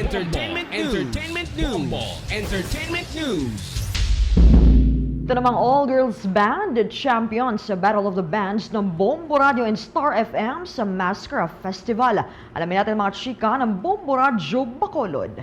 Entertainment News. Ito namang all-girls band champion sa Battle of the Bands ng Bombo Radio and Star FM sa Mascara Festival. Alamin natin mga chika ng Bombo Radio Bacolod.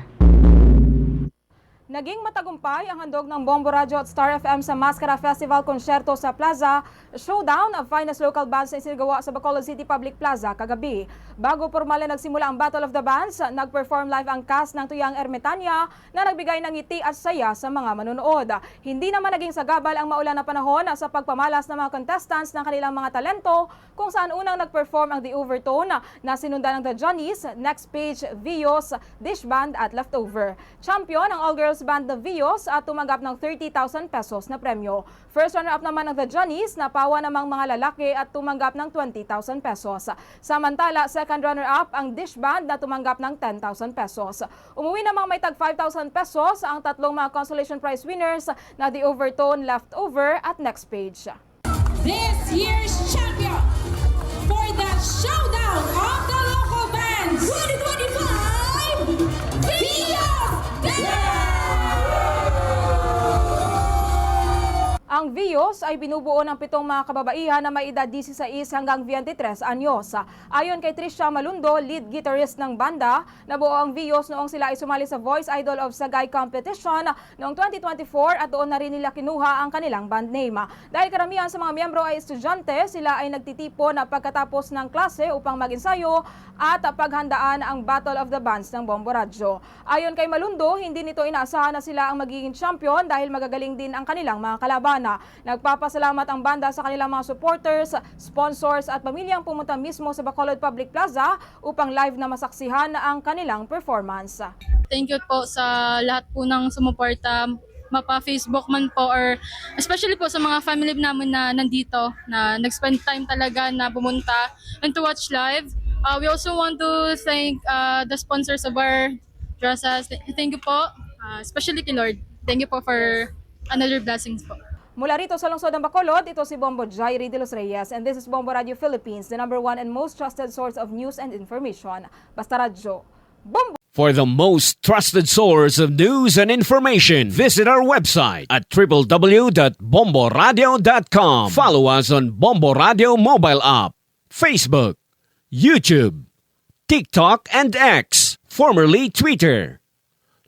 Naging matagumpay ang handog ng Bombo Radio at Star FM sa Mascara Festival Concerto sa Plaza, showdown of finest local bands na isinagawa sa Bacolod City Public Plaza kagabi. Bago formal na nagsimula ang Battle of the Bands, nag-perform live ang cast ng Tuyang Ermetania na nagbigay ng ngiti at saya sa mga manonood. Hindi naman naging sagabal ang maulan na panahon sa pagpamalas ng mga contestants ng kanilang mga talento, kung saan unang nag-perform ang The Overtone na sinundan ng The Johnnies, Next Page, Vios, Dish Band at Leftover. Champion ang all-girls band The Vios at tumanggap ng 30,000 pesos na premyo. First runner-up naman ng The Johnnies, napawa namang mga lalaki at tumanggap ng 20,000 pesos. Samantala, second runner-up ang Dish Band na tumanggap ng 10,000 pesos. Umuwi namang may tag 5,000 pesos ang tatlong mga consolation prize winners na The Overtone, Leftover at Next Page. This year's champion for the showdown of the local bands 2025, Vios! Ang Vios ay binubuo ng 7 mga kababaihan na may edad 16 hanggang 23 anyos. Ayon kay Trisha Malundo, lead guitarist ng banda, nabuo ang Vios noong sila ay sumali sa Voice Idol of Sagay Competition noong 2024 at doon na rin nila kinuha ang kanilang band name. Dahil karamihan sa mga miyembro ay estudyante, sila ay nagtitipon na pagkatapos ng klase upang mag-ensayo at paghandaan ang Battle of the Bands ng Bombo Radio. Ayon kay Malundo, hindi nito inaasahan na sila ang magiging champion dahil magagaling din ang kanilang mga kalaban. Nagpapasalamat ang banda sa kanilang mga supporters, sponsors at pamilyang pumunta mismo sa Bacolod Public Plaza upang live na masaksihan ang kanilang performance. Thank you po sa lahat po ng sumuporta, mapa-Facebook man po or especially po sa mga family namin na nandito na nag-spend time talaga na pumunta and to watch live. We also want to thank the sponsors of our dresses. Thank you po, especially kay Lord. Thank you po for another blessings po. Mula rito sa lungsod ng Bacolod, ito si Bombo Jairi de los Reyes and this is Bombo Radio Philippines, the #1 and most trusted source of news and information. Basta Radyo. Bombo! For the most trusted source of news and information, visit our website at www.bomboradio.com. Follow us on Bombo Radio mobile app, Facebook, YouTube, TikTok, and X, formerly Twitter.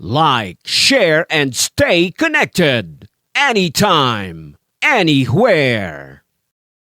Like, share, and stay connected. Anytime, anywhere.